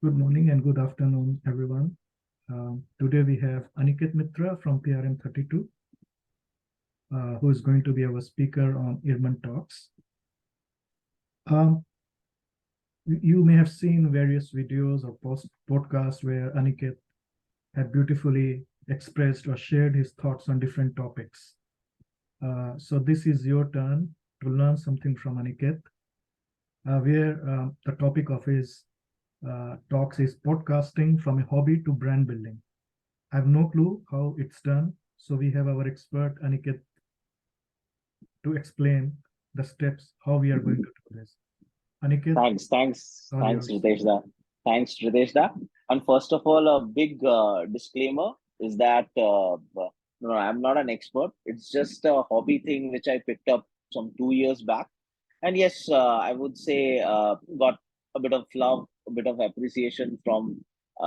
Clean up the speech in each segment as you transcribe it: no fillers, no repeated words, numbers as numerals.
Good morning and good afternoon, everyone. Today we have Aniket Mitra from PRM 32, who is going to be our speaker on IRMAN Talks. You may have seen various videos or podcasts where Aniket had beautifully expressed or shared his thoughts on different topics. So this is your turn to learn something from Aniket, where the topic of his talks is podcasting from a hobby to brand building. I have no clue how it's done. So we have our expert Aniket to explain the steps how we are going to do this. Aniket, all yours. Riteshda. Thanks, Riteshda. And first of all, a big disclaimer is that no, I'm not an expert. It's just a hobby thing which I picked up some 2 years back. And yes, I would say got a bit of love, a bit of appreciation from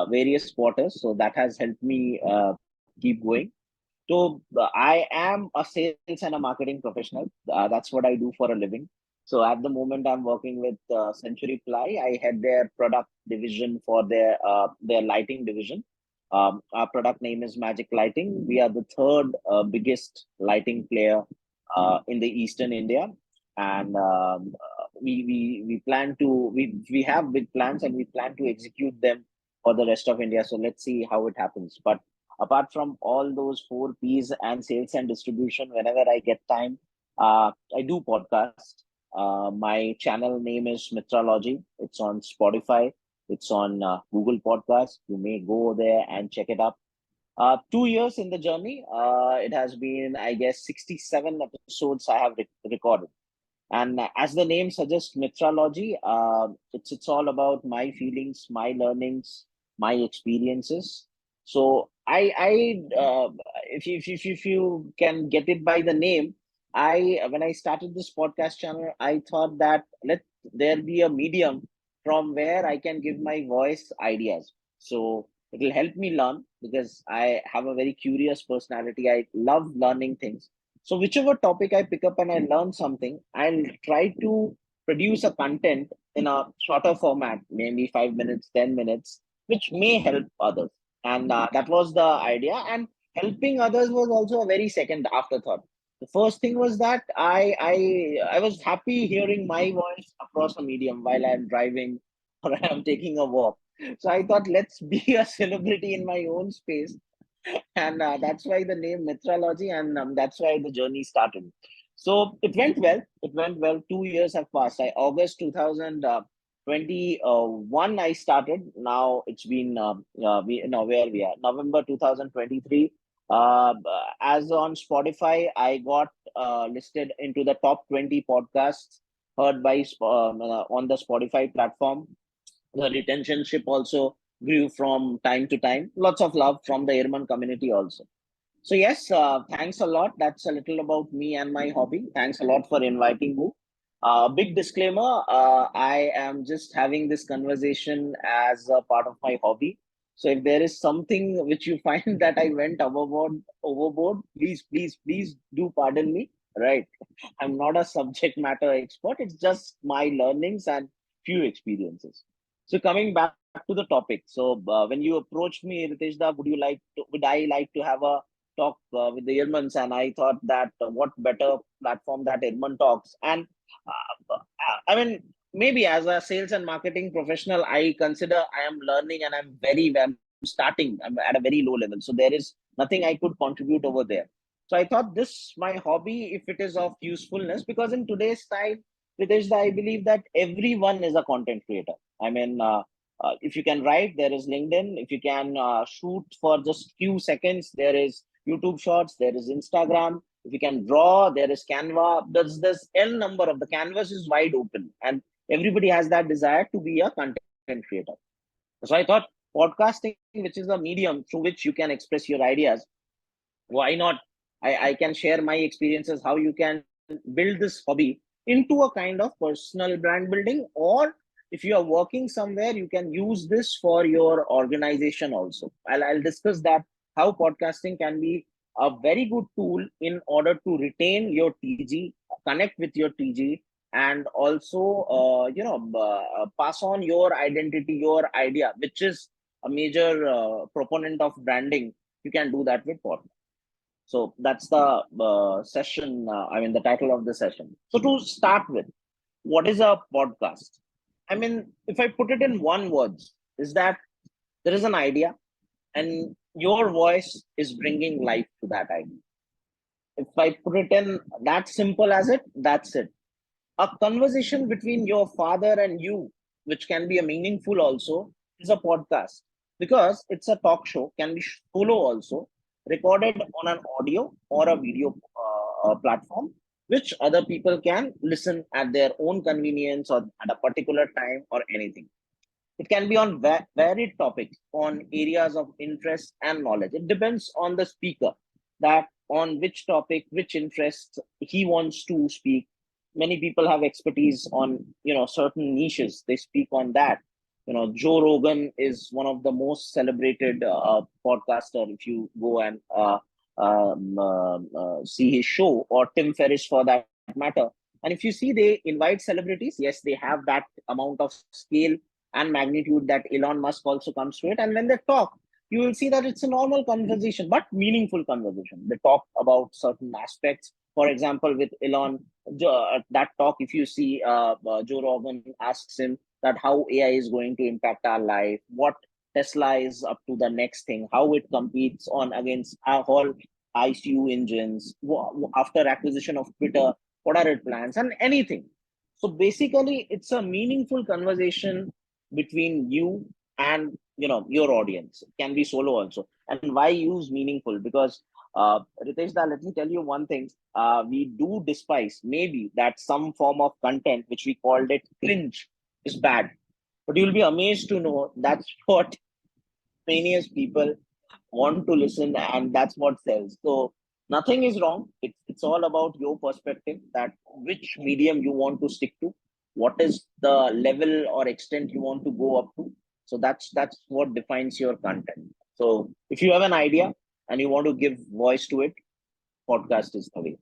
various quarters. So that has helped me keep going. So I am a sales and a marketing professional. That's what I do for a living. So at the moment, I'm working with Century Ply. I head their product division for their lighting division. Our product name is Magic Lighting. We are the third biggest lighting player in the Eastern India, and we plan to we have big plans and we plan to execute them for the rest of India. So let's see how it happens. But apart from all those four P's and sales and distribution, whenever I get time, I do podcast. My channel name is Mitralogy. It's on Spotify. It's on Google Podcast. You may go there and check it up. 2 years in the journey. It has been, I guess, 67 episodes I have recorded. And as the name suggests, Mitralogy, it's all about my feelings, my learnings, my experiences. So if you can get it by the name, when I started this podcast channel, I thought that let there be a medium from where I can give my voice ideas. So it will help me learn because I have a very curious personality. I love learning things. So whichever topic I pick up and I learn something, I'll try to produce a content in a shorter format, maybe 5 minutes, 10 minutes, which may help others. And that was the idea. And helping others was also a very second afterthought. The first thing was that I was happy hearing my voice across a medium while I'm driving or I'm taking a walk. So I thought, let's be a celebrity in my own space, and that's why the name Mitralogy, and that's why the journey started. So it went well. It went well. 2 years have passed. August 2021 I started. Now it's been where we are, November 2023. As on Spotify, I got listed into the top 20 podcasts heard by on the Spotify platform. The retentionship also grew from time to time. Lots of love from the IRMAn community also. So yes, thanks a lot. That's a little about me and my hobby. Thanks a lot for inviting me. Big disclaimer, I am just having this conversation as a part of my hobby. So if there is something which you find that I went overboard, please do pardon me. Right. I'm not a subject matter expert. It's just my learnings and few experiences. So coming back to the topic. So when you approached me, Riteshda, would I like to have a talk with the IRMANs? And I thought that what better platform that IRMAN talks. And I mean, maybe as a sales and marketing professional, I consider I am learning and I'm starting. I'm at a very low level. So there is nothing I could contribute over there. So I thought this my hobby, if it is of usefulness, because in today's time, Riteshda, I believe that everyone is a content creator. I mean, if you can write, there is LinkedIn. If you can shoot for just few seconds, there is YouTube Shorts. There is Instagram. If you can draw, there is Canva. There's this N number of the canvas is wide open, and everybody has that desire to be a content creator. So I thought podcasting, which is a medium through which you can express your ideas, why not? I can share my experiences how you can build this hobby into a kind of personal brand building, or if you are working somewhere, you can use this for your organization also. I'll discuss that how podcasting can be a very good tool in order to retain your TG, connect with your TG, and also pass on your identity, your idea, which is a major proponent of branding. You can do that with podcast. So that's the session. The title of the session. So to start with, what is a podcast? I mean, if I put it in one words, is that there is an idea, and your voice is bringing life to that idea. If I put it in that simple as it, that's it. A conversation between your father and you, which can be a meaningful also, is a podcast, because it's a talk show, can be solo also, recorded on an audio or a video platform, which other people can listen at their own convenience or at a particular time or anything. It can be on varied topics, on areas of interest and knowledge. It depends on the speaker, that on which topic, which interest he wants to speak. Many people have expertise on certain niches. They speak on that. Joe Rogan is one of the most celebrated podcaster. If you go and see his show, or Tim Ferriss for that matter. And if you see, they invite celebrities. Yes, they have that amount of scale and magnitude that Elon Musk also comes to it. And when they talk, you will see that it's a normal conversation, but meaningful conversation. They talk about certain aspects. For example, with Elon, that talk, if you see, Joe Rogan asks him that how AI is going to impact our life, what Tesla is up to the next thing, how it competes on against our whole ICU engines, after acquisition of Twitter, what are its plans, and anything. So basically, it's a meaningful conversation between you and your audience. It can be solo also. And why use meaningful? Because Ritesh da, let me tell you one thing. We do despise maybe that some form of content which we called it cringe is bad, but you'll be amazed to know that's what many people want to listen, and that's what sells. So nothing is wrong. It's all about your perspective, that which medium you want to stick to, what is the level or extent you want to go up to. So that's what defines your content. So if you have an idea and you want to give voice to it, podcast is the way.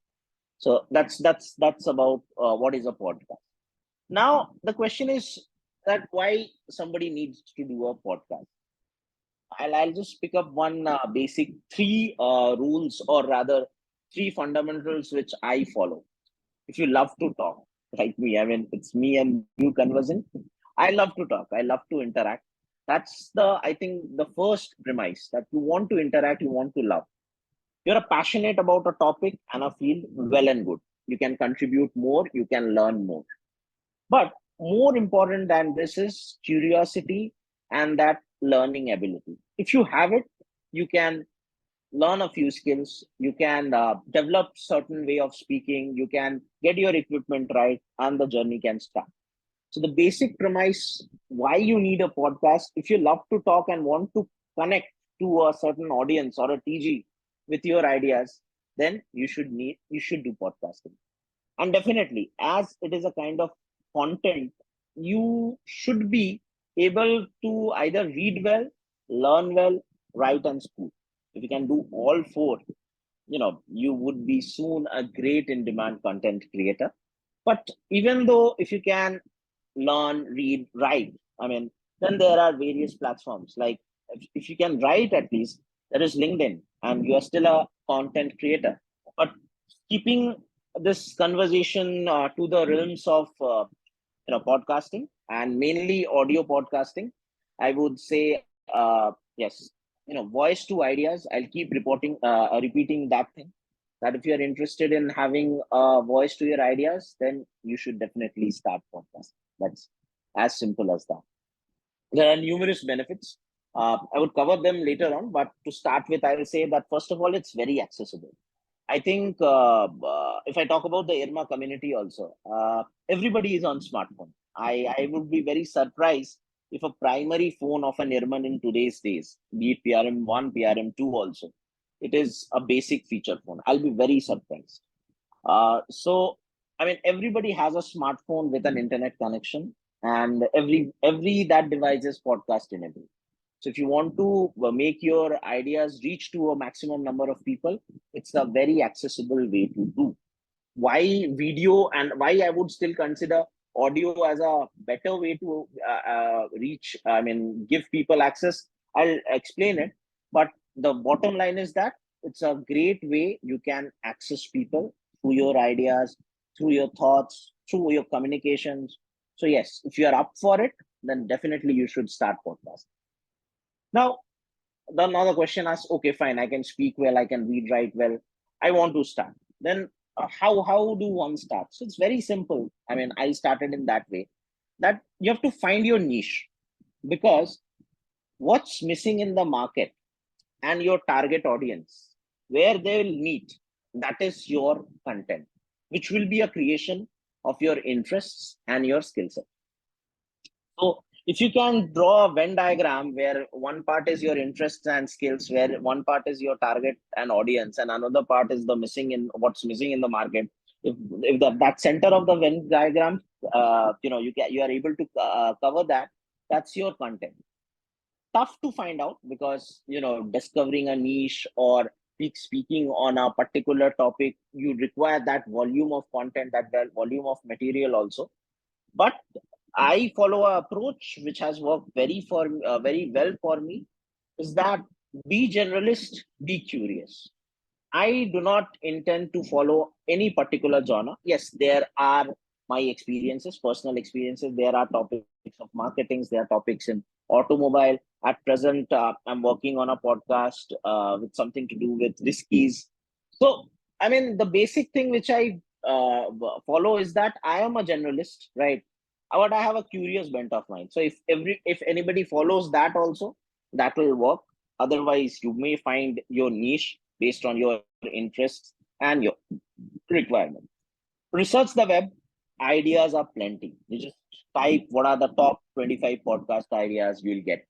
So that's about what is a podcast. Now the question is that why somebody needs to do a podcast. I'll just pick up one basic three rules, or rather three fundamentals which I follow. If you love to talk, like me, I mean, it's me and you conversing. I love to talk. I love to interact. That's I think, the first premise, that you want to interact, you want to love. You're passionate about a topic and a field, well and good. You can contribute more, you can learn more. But more important than this is curiosity and that learning ability. If you have it, you can learn a few skills. You can develop certain way of speaking. You can get your equipment right, and the journey can start. So the basic premise why you need a podcast, if you love to talk and want to connect to a certain audience or a TG with your ideas, then you should do podcasting. And definitely, as it is a kind of content, you should be able to either read well, learn well, write and speak. If you can do all four, you would be soon a great in demand content creator. But even though if you can learn, read, write, then there are various platforms. Like if you can write, at least there is LinkedIn, and you are still a content creator. But keeping this conversation to the realms of podcasting, and mainly audio podcasting, I would say yes, voice to ideas. I'll keep repeating that thing, that if you're interested in having a voice to your ideas, then you should definitely start podcast. That's as simple as that. There are numerous benefits. I would cover them later on, but to start with, I will say that first of all, it's very accessible. I think if I talk about the IRMA community also, everybody is on smartphone. I would be very surprised if a primary phone of an IRMAN in today's days, be it PRM1, PRM2 also, it is a basic feature phone. I'll be very surprised. So, everybody has a smartphone with an internet connection, and every that device is podcast enabled. So if you want to make your ideas reach to a maximum number of people, it's a very accessible way to do. why video, and why I would still consider audio as a better way to reach, I mean, give people access, I'll explain it. But the bottom line is that it's a great way you can access people through your ideas, through your thoughts, through your communications. So yes, if you are up for it, then definitely you should start podcast. Now, another question asks, okay, fine, I can speak well, I can read, write well, I want to start. Then how do one start? So it's very simple. I mean, I started in that way, that you have to find your niche, because what's missing in the market and your target audience, where they will meet, that is your content, which will be a creation of your interests and your skill set. So if you can draw a Venn diagram where one part is your interests and skills, where one part is your target and audience, and another part is the missing in what's missing in the market. If that center of the Venn diagram, you are able to cover that. That's your content. Tough to find out, because discovering a niche or speaking on a particular topic, you require that volume of content, that volume of material also. But I follow an approach which has worked very well for me, is that be generalist, be curious. I do not intend to follow any particular genre. Yes, there are my experiences, personal experiences. There are topics of marketing. There are topics in automobile. At present, I'm working on a podcast with something to do with whiskies. So, I mean, the basic thing which I follow is that I am a generalist, right? But I have a curious bent of mind. So if anybody follows that also, that will work. Otherwise, you may find your niche based on your interests and your requirement. Research the web. Ideas are plenty. You just type what are the top 25 podcast ideas you'll get.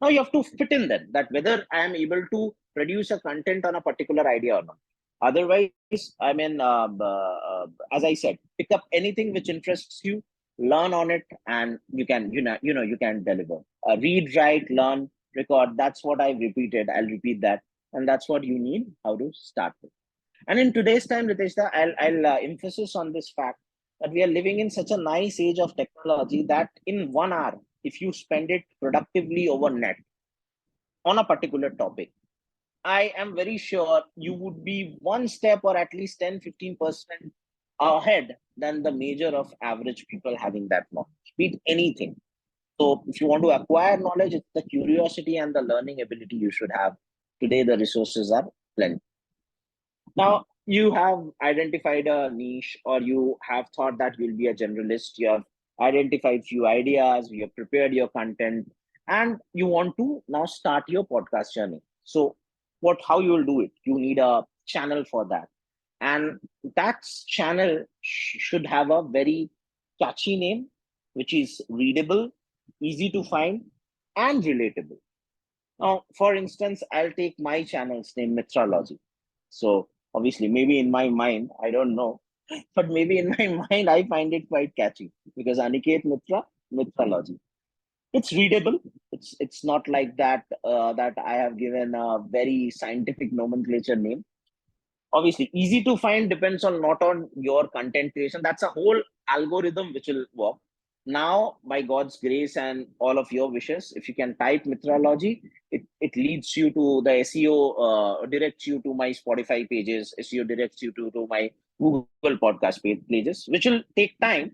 Now you have to fit in them, that whether I am able to produce a content on a particular idea or not. Otherwise, I mean, as I said, pick up anything which interests you, learn on it, and you can deliver. Read, write, learn, record. That's what I've repeated. I'll repeat that, and that's what you need. How to start with. And in today's time, Riteshda, I'll emphasis on this fact that we are living in such a nice age of technology that in 1 hour, if you spend it productively over net on a particular topic, I am very sure you would be one step or at least 10-15% ahead than the major of average people having that knowledge, be it anything. So if you want to acquire knowledge, it's the curiosity and the learning ability you should have. Today, the resources are plenty. Now, you have identified a niche, or you have thought that you'll be a generalist. You have identified few ideas, you have prepared your content, and you want to now start your podcast journey. So, how you will do it? You need a channel for that. And that channel should have a very catchy name, which is readable, easy to find, and relatable. Now, for instance, I'll take my channel's name, Mitralogy. So obviously, maybe in my mind, I don't know, but maybe in my mind, I find it quite catchy, because Aniket Mitra, Mitralogy. It's readable. It's not like that I have given a very scientific nomenclature name. Obviously, easy to find depends on not on your content creation. That's a whole algorithm which will work. Now, by God's grace and all of your wishes, if you can type Mitrology, it leads you to the SEO, directs you to my Spotify pages, SEO directs you to my Google podcast pages, which will take time,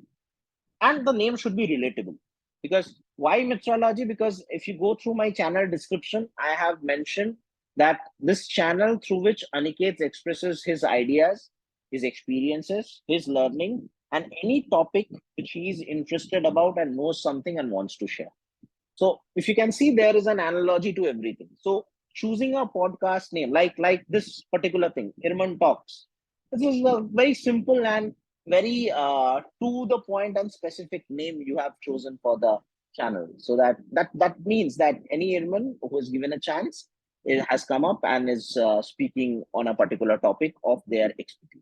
and the name should be relatable. Because why Metrology? Because if you go through my channel description, I have mentioned that this channel through which Aniket expresses his ideas, his experiences, his learning, and any topic which he is interested about and knows something and wants to share. So if you can see, there is an analogy to everything. So choosing a podcast name like this particular thing, IRMAn Talks. This is a very simple and very to the point and specific name you have chosen for the channel. So that means that any IRMAn who is given a chance, it has come up and is speaking on a particular topic of their expertise.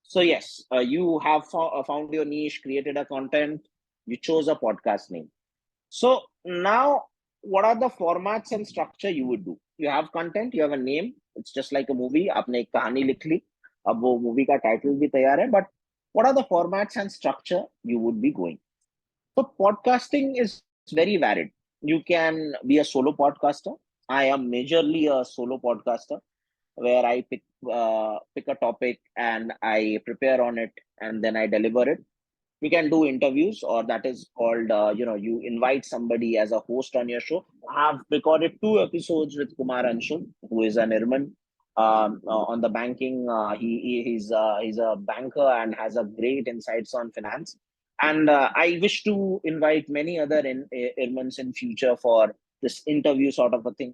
So yes, you have found your niche, created a content, you chose a podcast name. So now, what are the formats and structure you would do? You have content, you have a name. It's just like a movie. आपने एक कहानी लिख ली. अब वो movie का title भी तैयार है, but what are the formats and structure you would be going? So podcasting is very varied. You can be a solo podcaster. I am majorly a solo podcaster where I pick a topic and I prepare on it and then I deliver it. We can do interviews, or that is called you invite somebody as a host on your show. I have recorded 2 episodes with Kumar Anshul, who is an IRMAn on the banking. He's a banker and has a great insights on finance, and I wish to invite many other IRMANs in future for this interview sort of a thing.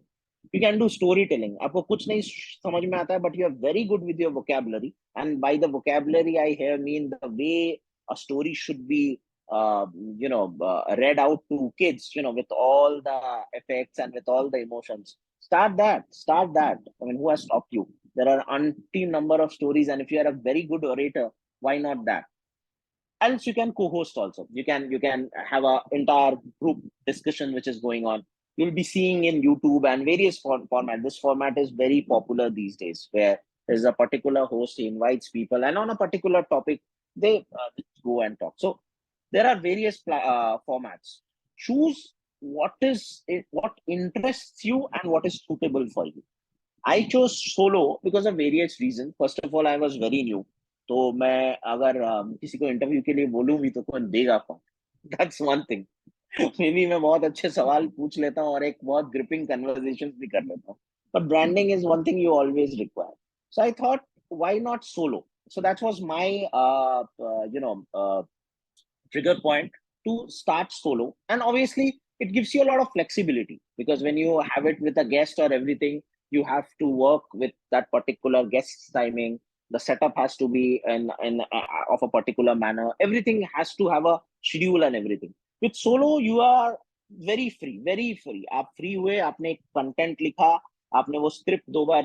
You can do storytelling. आपको कुछ नहीं समझ में आता है, but you are very good with your vocabulary. And by the vocabulary, I here mean the way a story should be read out to kids, with all the effects and with all the emotions. Start that. I mean, who has stopped you? There are umpteen number of stories, and if you are a very good orator, why not that? Else you can co-host also. You can have a entire group discussion which is going on. You'll be seeing in YouTube and various format. This format is very popular these days, where there's a particular host, he invites people, and on a particular topic they go and talk. So there are various formats. Choose what interests you and what is suitable for you. I chose solo because of various reasons. First of all, I was very new. तो मैं अगर किसी को interview के लिए बोलूँ भी तो कौन देगा कौन? That's one thing. May be मैं बहुत अच्छे सवाल पूछ लेता हूँ और एक बहुत ग्रिपिंग कन्वर्सेशन भी कर लेता हूँ. But branding is one thing you always require. So I thought, why not solo? So that was my trigger point to start solo. And obviously, it gives you a lot of flexibility, because when you have it with a guest or everything, you have to work with that particular guest's timing. The setup has to be in of a particular manner. Everything has to have a schedule and everything. With solo, you are very free, very free. आप free हुए, आपने content लिखा, आपने वो script 2 बार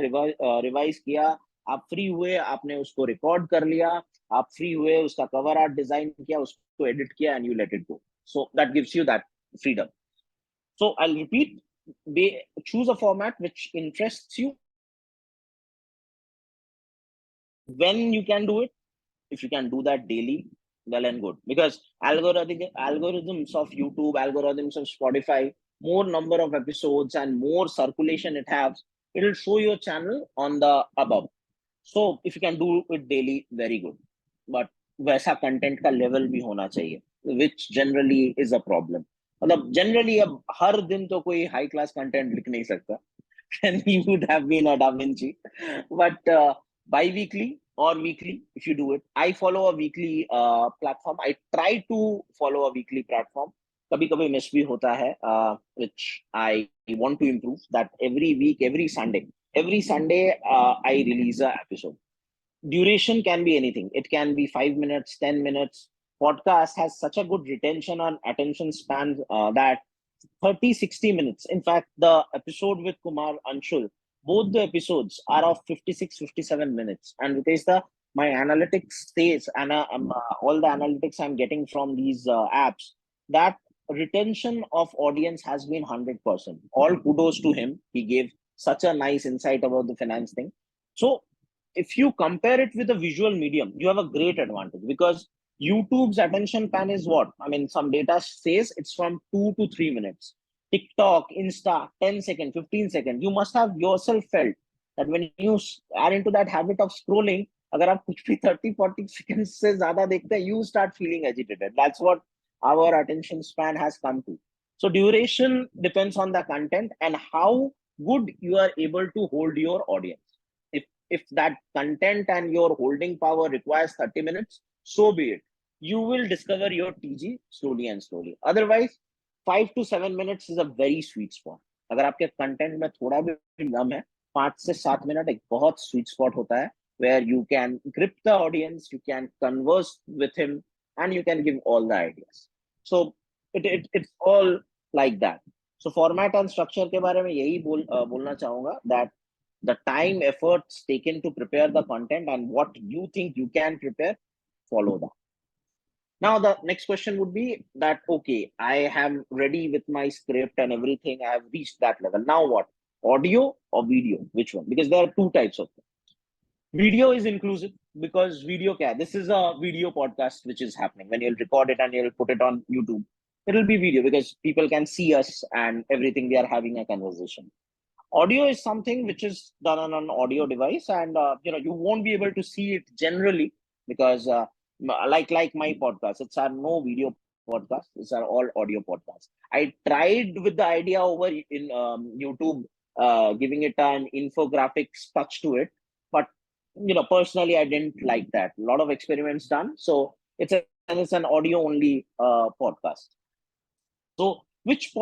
revise किया, आप free हुए, आपने उसको रिकॉर्ड कर लिया, आप फ्री हुए, उसका कवर आर्ट डिजाइन किया, उसको एडिट किया, and you let it go. So that gives you that freedom. So I'll repeat, choose a format which interests you. When you can do it, if you can do that daily, well and good. Because algorithms of YouTube, algorithms of Spotify, more number of episodes and more circulation it has, it will show your channel on the above. So if you can do it daily, very good. But वैसा content का level भी होना चाहिए, which generally is a problem. मतलब generally अब हर दिन तो कोई हाई क्लास कंटेंट लिख नहीं सकता. And he would have been a Da Vinci. But bi-weekly or weekly, if you do it. I follow a weekly platform. I try to follow a weekly platform. कभी कभी miss भी होता है, which I want to improve. That every week, every Sunday, I release an episode. Duration can be anything. It can be 5 minutes, 10 minutes. Podcast has such a good retention on attention span that 30, 60 minutes. In fact, the episode with Kumar Anshul, both the episodes are of 56, 57 minutes. And because my analytics says, and all the analytics I'm getting from these apps, that retention of audience has been 100%. All kudos to him. He gave such a nice insight about the finance thing. So if you compare it with a visual medium, you have a great advantage, because YouTube's attention span is what? I mean, some data says it's from 2 to 3 minutes. TikTok, Insta, 10 seconds, 15 seconds. You must have yourself felt that when you are into that habit of scrolling, अगर आप कुछ भी 30-40 seconds से ज़्यादा देखते हैं, you start feeling agitated. That's what our attention span has come to. So duration depends on the content and how good you are able to hold your audience. If that content and your holding power requires 30 minutes, so be it. You will discover your TG slowly and slowly. Otherwise, 5 to 7 minutes is a very sweet spot. अगर आपके content में थोड़ा भी दम है, 5 से 7 minute एक बहुत sweet spot होता है, where you can grip the audience, you can converse with him, and you can give all the ideas. So it's all like that. So format and structure के बारे में यही बोलना चाहूंगा, that the time efforts taken to prepare the content and what you think you can prepare, follow that. Now the next question would be that, okay, I am ready with my script and everything, I have reached that level. Now what? Audio or video? Which one? Because there are two types of them. Video is inclusive because this is a video podcast which is happening. When you'll record it and you'll put it on YouTube, it'll be video because people can see us and everything. We are having a conversation. Audio is something which is done on an audio device, and you won't be able to see it generally because like my podcast, it's our no video podcast. It's are all audio podcasts. I tried with the idea over in YouTube, giving it an infographics touch to it, but personally I didn't like that. A lot of experiments done, so it's an audio only podcast. So which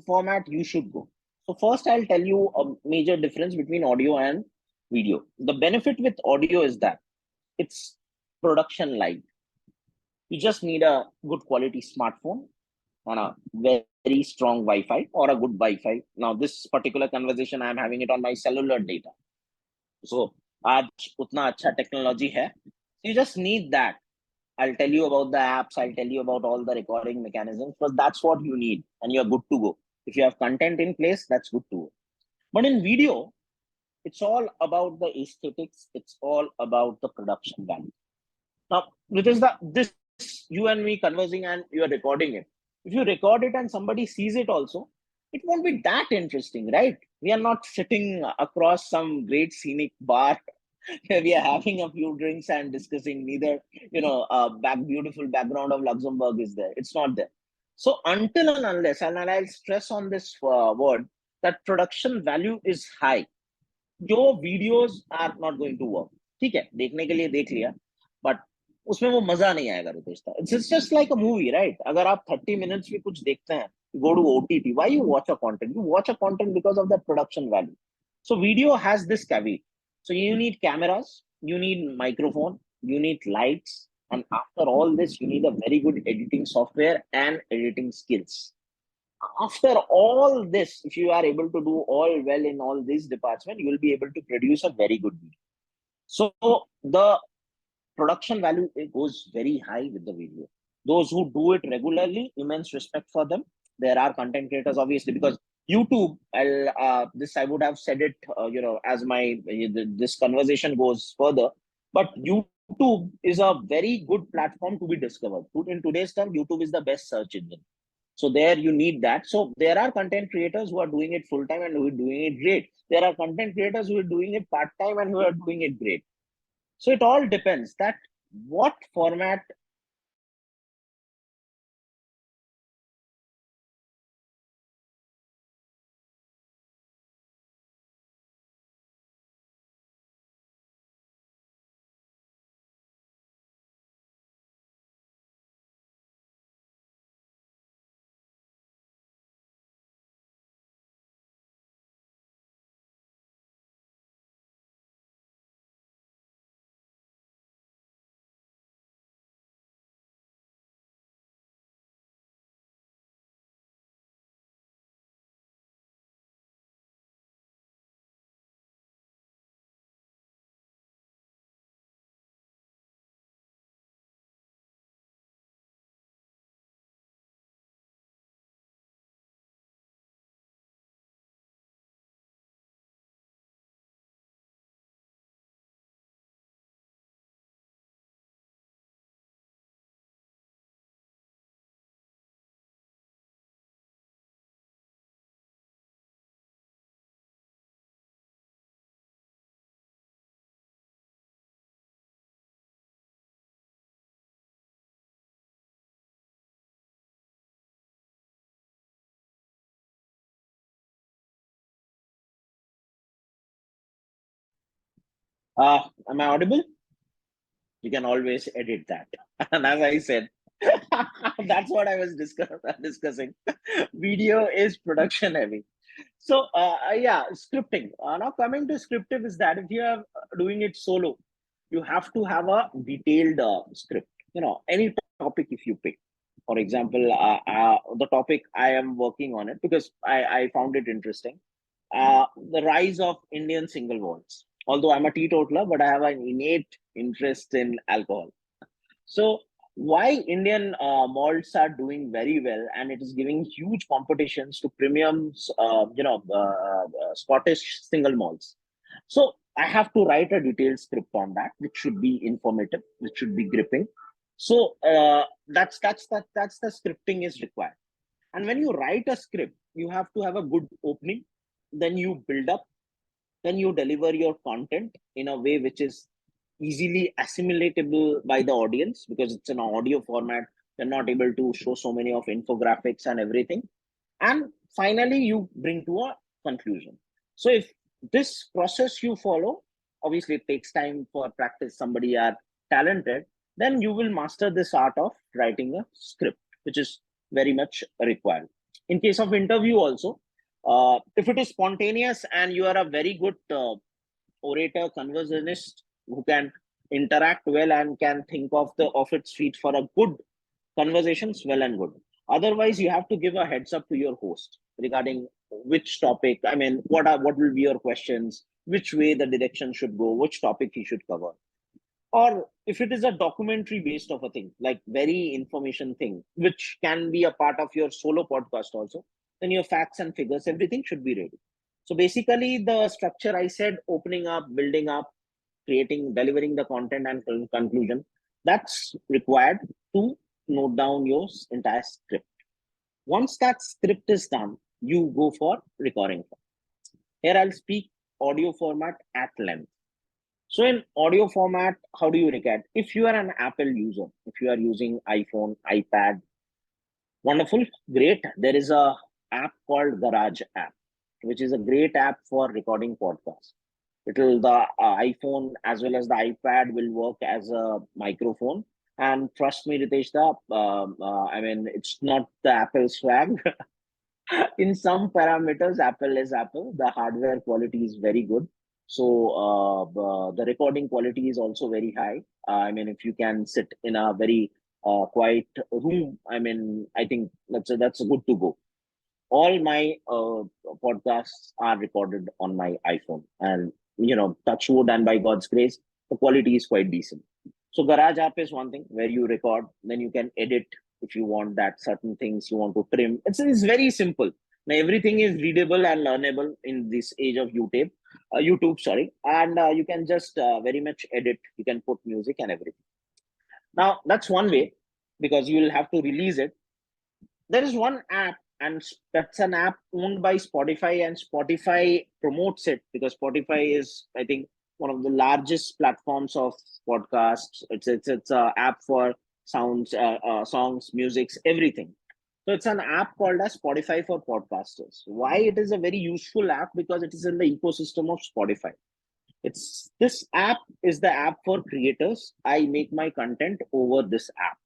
format you should go? So first I'll tell you a major difference between audio and video. The benefit with audio is that it's production light. You just need a good quality smartphone on a very strong Wi-Fi or a good Wi-Fi. Now this particular conversation I'm having it on my cellular data. So आज उतना अच्छा technology है. You just need that. I'll tell you about the apps. I'll tell you about all the recording mechanisms, but that's what you need, and you're good to go. If you have content in place, that's good to go. But in video, it's all about the aesthetics. It's all about the production value. Now, this you and me conversing and you are recording it. If you record it and somebody sees it also, it won't be that interesting, right? We are not sitting across some great scenic bar where we are having a few drinks and discussing. Neither beautiful background of Luxembourg is there. It's not there. So until and unless, and I'll stress on this word, that production value is high, your videos are not going to work. ठीक है, देखने के लिए देख लिया, but उसमें वो मजा नहीं आएगा Rupesh. It's just like a movie, right? अगर आप 30 minutes में कुछ देखते हैं, go to OTT. Why you watch a content? You watch a content because of the production value. So video has this caveat. So you need cameras, you need microphone, you need lights, and after all this, you need a very good editing software and editing skills. After all this, if you are able to do all well in all these departments, you will be able to produce a very good video. So the production value goes very high with the video. Those who do it regularly, immense respect for them. There are content creators, obviously, because YouTube. This I would have said it, as this conversation goes further. But YouTube is a very good platform to be discovered. In today's time, YouTube is the best search engine. So there you need that. So there are content creators who are doing it full time and who are doing it great. There are content creators who are doing it part time and who are doing it great. So it all depends that what format am I audible? You can always edit that. And as I said, that's what I was discussing. Video is production heavy. So yeah, scripting. Now coming to scriptive is that if you are doing it solo, you have to have a detailed script. Any topic if you pick. For example, the topic I am working on it because I found it interesting. The rise of Indian single malts. Although I'm a teetotaler, but I have an innate interest in alcohol. So why Indian malts are doing very well, and it is giving huge competitions to premium, Scottish single malts. So I have to write a detailed script on that, which should be informative, which should be gripping. So that's the scripting is required. And when you write a script, you have to have a good opening, then you build up, then you deliver your content in a way which is easily assimilatable by the audience, because it's an audio format. You're not able to show so many of infographics and everything. And finally, you bring to a conclusion. So if this process you follow, obviously it takes time for practice, somebody are talented, then you will master this art of writing a script, which is very much required. In case of interview also, if it is spontaneous and you are a very good orator, conversationist who can interact well and can think of its feet for a good conversations, well and good. Otherwise, you have to give a heads up to your host regarding which topic. I mean, what will be your questions, which way the direction should go, which topic he should cover. Or if it is a documentary based of a thing, like very information thing, which can be a part of your solo podcast also, then your facts and figures, everything should be ready. So basically, the structure I said, opening up, building up, creating, delivering the content and conclusion, that's required to note down your entire script. Once that script is done, you go for recording. Here I'll speak audio format at length. So in audio format, how do you record? If you are an Apple user, if you are using iPhone, iPad, wonderful, great. There is a app called Garage app, which is a great app for recording podcasts. It'll the iPhone as well as the iPad will work as a microphone. And trust me, Ritesh, I mean, it's not the Apple swag. In some parameters, Apple is Apple. The hardware quality is very good. So the recording quality is also very high. I mean, if you can sit in a very quiet room, I mean, I think that's a good to go. All my podcasts are recorded on my iPhone, and touch wood, and by God's grace, the quality is quite decent. So Garage app is one thing where you record, then you can edit if you want that certain things you want to trim. It's very simple. Now everything is readable and learnable in this age of YouTube, sorry, and you can just very much edit. You can put music and everything. Now that's one way, because you will have to release it. There is one app, and that's an app owned by Spotify, and Spotify promotes it because Spotify is, I think, one of the largest platforms of podcasts. It's a app for sounds, songs, musics, everything. So it's an app called as Spotify for podcasters. Why it is a very useful app? Because it is in the ecosystem of Spotify. It's this app is the app for creators. I make my content over this app.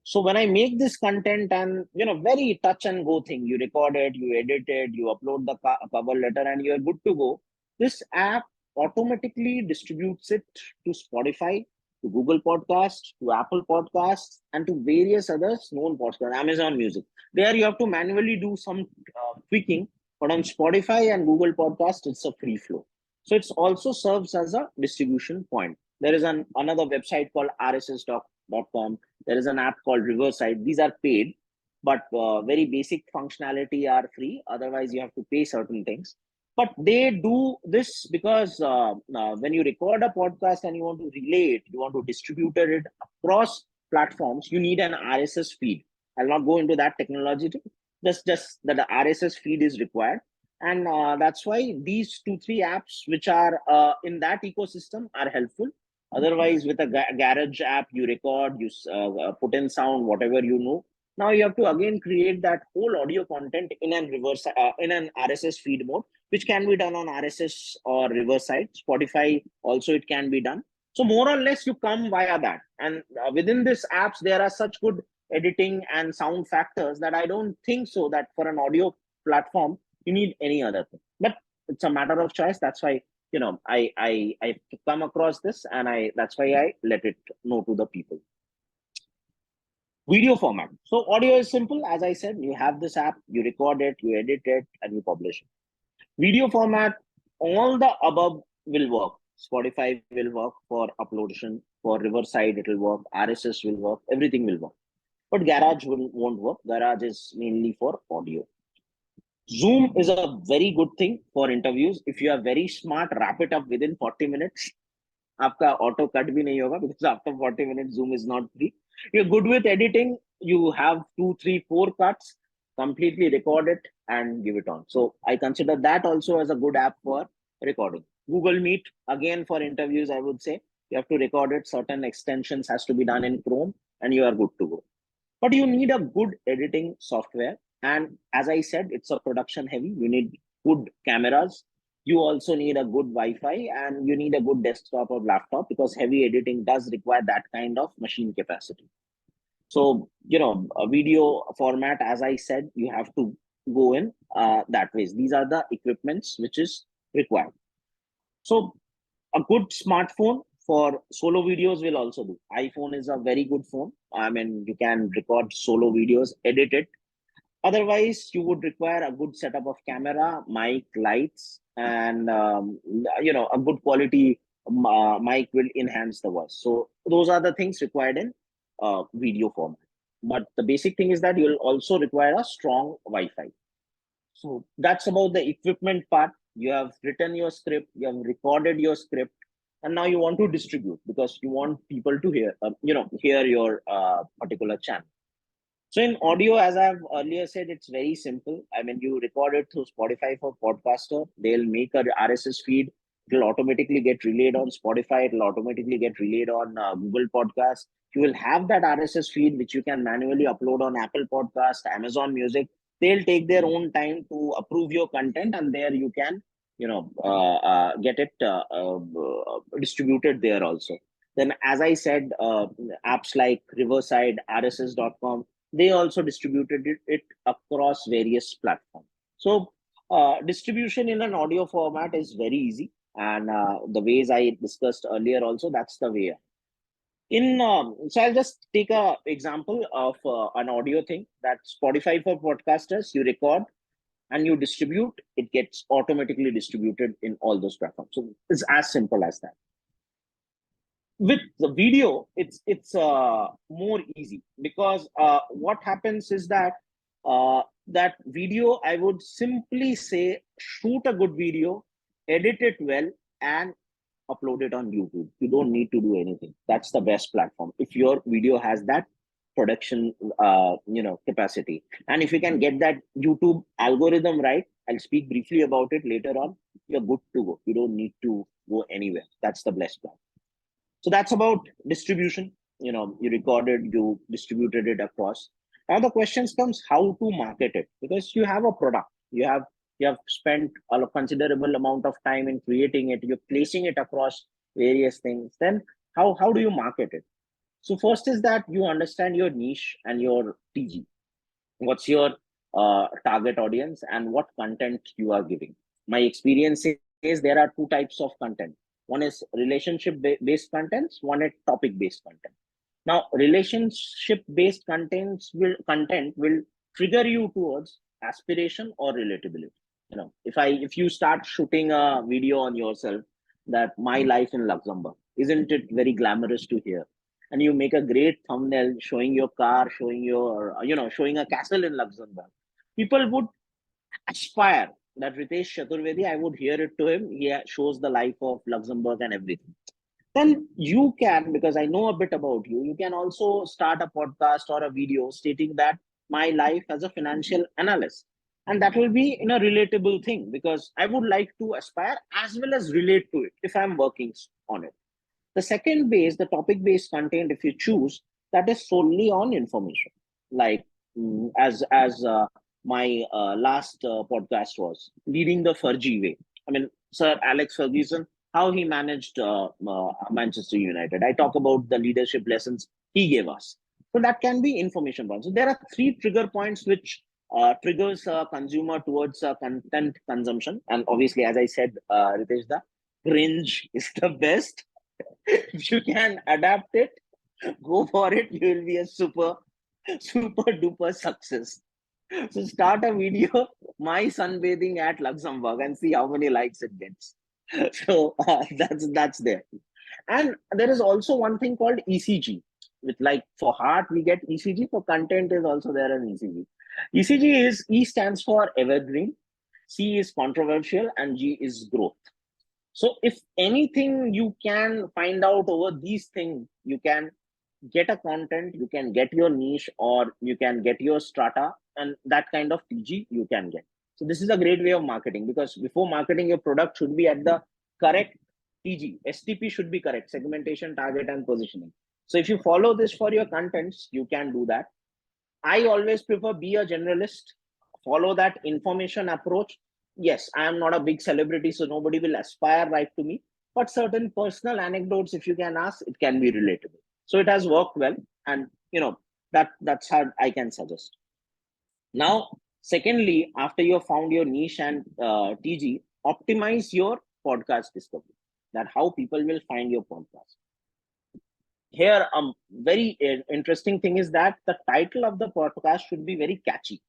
So when I make this content, and very touch and go thing, you record it, you edit it, you upload the cover letter, and you're good to go. This app automatically distributes it to Spotify, to Google Podcasts, to Apple Podcasts, and to various others known podcasts, Amazon Music. There you have to manually do some tweaking, but on Spotify and Google Podcasts, it's a free flow. So it also serves as a distribution point. There is another website called rss.com. There is an app called Riverside. These are paid, but very basic functionality are free. Otherwise, you have to pay certain things. But they do this because when you record a podcast and you want to relay it, you want to distribute it across platforms, you need an RSS feed. I'll not go into that technology. Just that the RSS feed is required. And that's why these 2-3 apps which are in that ecosystem are helpful. Otherwise, with a garage app, you record, you put in sound, whatever you know. Now you have to again create that whole audio content in an RSS feed mode, which can be done on RSS or Riverside. Spotify also it can be done. So more or less you come via that. And within this apps, there are such good editing and sound factors that I don't think so that for an audio platform you need any other thing. But it's a matter of choice. That's why I come across this, and that's why I let it know to the people. Video format. So audio is simple. As I said, you have this app, you record it, you edit it, and you publish it. Video format, all the above will work. Spotify will work for uploadation. For Riverside, it will work. RSS will work. Everything will work. But Garage won't work. Garage is mainly for audio. Zoom is a very good thing for interviews. If you are very smart, wrap it up within 40 minutes. आपका auto cut भी नहीं होगा, because after 40 minutes Zoom is not free. You're good with editing. You have 2, 3, 4 cuts. Completely record it and give it on. So I consider that also as a good app for recording. Google Meet, again, for interviews, I would say you have to record it. Certain extensions has to be done in Chrome, and you are good to go. But you need a good editing software. And as I said, it's a production heavy. You need good cameras. You also need a good Wi-Fi, and you need a good desktop or laptop, because heavy editing does require that kind of machine capacity. So, a video format, as I said, you have to go in that ways. These are the equipments which is required. So a good smartphone for solo videos will also do. iPhone is a very good phone. I mean, you can record solo videos, edit it. Otherwise, you would require a good setup of camera, mic, lights, and a good quality mic will enhance the voice. So those are the things required in video format. But the basic thing is that you'll also require a strong Wi-Fi. So that's about the equipment part. You have written your script, you have recorded your script, and now you want to distribute, because you want people to hear your particular channel. So in audio, as I've earlier said, it's very simple. I mean, you record it through Spotify for Podcaster. They'll make a RSS feed. It'll automatically get relayed on Spotify. It'll automatically get relayed on Google Podcast. You will have that RSS feed, which you can manually upload on Apple Podcast, Amazon Music. They'll take their own time to approve your content, and there you can, get it distributed there also. Then, as I said, apps like Riverside, RSS.com, they also distributed it across various platforms. So distribution in an audio format is very easy, and the ways I discussed earlier also, that's the way. So I'll just take a example of an audio thing. That Spotify for podcasters, you record and you distribute, it gets automatically distributed in all those platforms. So it's as simple as that. With the video, it's more easy, because what happens is that that video, I would simply say, shoot a good video, edit it well, and upload it on YouTube. You don't need to do anything. That's the best platform if your video has that production capacity. And if you can get that YouTube algorithm right, I'll speak briefly about it later on, you're good to go. You don't need to go anywhere. That's the best plan. So that's about distribution. You recorded, you distributed it across. Now the questions comes how to market it, because you have a product, you have spent a considerable amount of time in creating it, you're placing it across various things. Then how do you market it? So first is that you understand your niche and your TG. What's your target audience and what content you are giving? My experience is there are two types of content. One is relationship based contents, one is topic based content. Now relationship based content will trigger you towards aspiration or relatability. If you start shooting a video on yourself, that my life in Luxembourg, isn't it very glamorous to hear? And you make a great thumbnail showing your car, showing a castle in Luxembourg, people would aspire that Ritesh Chaturvedi, I would hear it to him. He shows the life of Luxembourg and everything. Then you can, because I know a bit about you, you can also start a podcast or a video stating that my life as a financial analyst. And that will be in a relatable thing, because I would like to aspire as well as relate to it if I'm working on it. The second base, the topic based content, if you choose, that is solely on information. Like as my last podcast was leading the Fergie way. I mean, Sir Alex Ferguson, how he managed Manchester United. I talk about the leadership lessons he gave us. So that can be information points. So there are three trigger points which triggers a consumer towards content consumption. And obviously, as I said, Ritesh, the cringe is the best. If you can adapt it, go for it. You will be a super duper success. So start a video, my sunbathing at Luxembourg, and see how many likes it gets. So that's there. And there is also one thing called ECG. With, like, for heart we get ECG, for content is also there an ECG. ECG is E stands for evergreen, C is controversial, and G is growth. So if anything you can find out over these things, you can get a content, you can get your niche, or you can get your strata, and that kind of TG you can get. So this is a great way of marketing, because before marketing your product should be at the correct TG. STP should be correct, segmentation, target, and positioning. So if you follow this for your contents, you can do that. I always prefer be a generalist, follow that information approach. Yes, I am not a big celebrity, so nobody will aspire right to me. But certain personal anecdotes, if you can ask, it can be relatable. So it has worked well, and that's how I can suggest. Now, secondly, after you have found your niche and TG, optimize your podcast discovery. That how people will find your podcast. Here, very interesting thing is that the title of the podcast should be very catchy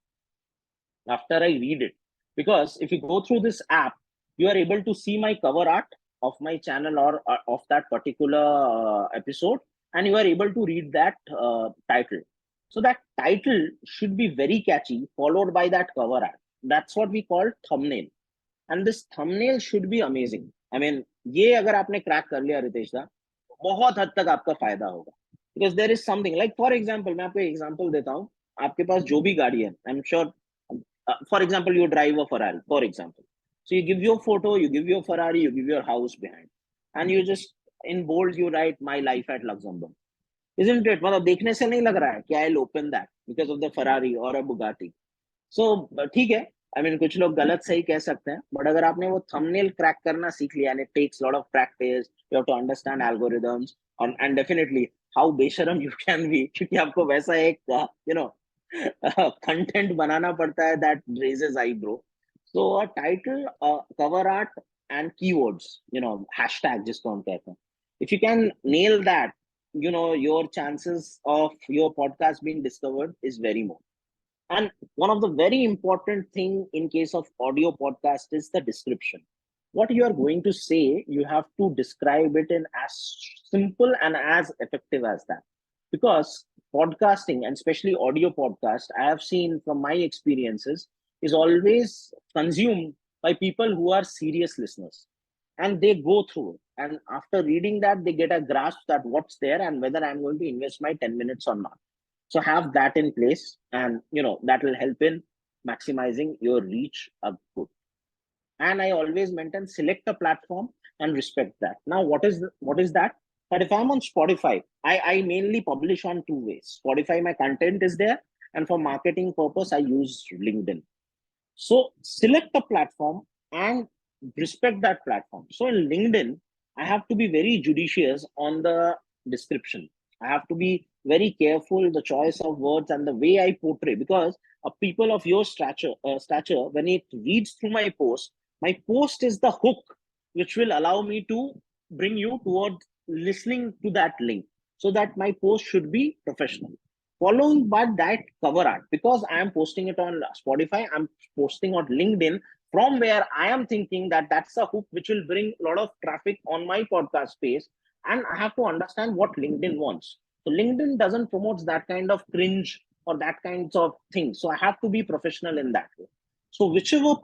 after I read it. Because if you go through this app, you are able to see my cover art of my channel, or of that particular episode, and you are able to read that title. So that title should be very catchy, followed by that cover art. That's what we call thumbnail. And this thumbnail should be amazing. I mean, ये अगर आपने crack कर लिया रितेश दा, बहुत हद तक आपका फायदा होगा. Because there is something like, for example, मैं आपको एग्जांपल देता हूँ. आपके पास जो भी गाड़ी है, I'm sure, for example, you drive a Ferrari, for example. So you give your photo, you give your Ferrari, you give your house behind, and you just in bold you write my life at Luxembourg. Isn't it? मतलब देखने से नहीं लग रहा है कि I'll open that because of the Ferrari or a Bugatti. सो ठीक है. आई मीन कुछ लोग गलत सही कह सकते हैं, बट अगर आपने वो थंबनेल क्रैक करना सीख लिया, and it takes lot of practice, you have to understand algorithms, and definitely how बेशरम यू कैन बी, क्योंकि आपको वैसा एक कंटेंट बनाना पड़ता है that raises eyebrow. So a title, cover art and keywords, hashtag जिसको हम कहते हैं, if you can nail that, your chances of your podcast being discovered is very more. And one of the very important thing in case of audio podcast is the description. What you are going to say, you have to describe it in as simple and as effective as that. Because podcasting, and especially audio podcast, I have seen from my experiences, is always consumed by people who are serious listeners. And they go through it. And after reading that, they get a grasp that what's there and whether I'm going to invest my 10 minutes or not. So have that in place, and that will help in maximizing your reach a good. And I always maintain select a platform and respect that. Now, what is that? But if I'm on Spotify, I mainly publish on two ways. Spotify, my content is there, and for marketing purpose, I use LinkedIn. So select a platform and respect that platform. So in LinkedIn, I have to be very judicious on the description. I have to be very careful the choice of words and the way I portray, because people of your stature, when it reads through my post is the hook which will allow me to bring you toward listening to that link. So that my post should be professional. Following by that cover art, because I am posting it on Spotify, I'm posting on LinkedIn, from where I am thinking that that's a hook which will bring a lot of traffic on my podcast page, and I have to understand what LinkedIn wants. So LinkedIn doesn't promote that kind of cringe or that kinds of things. So I have to be professional in that way. So whichever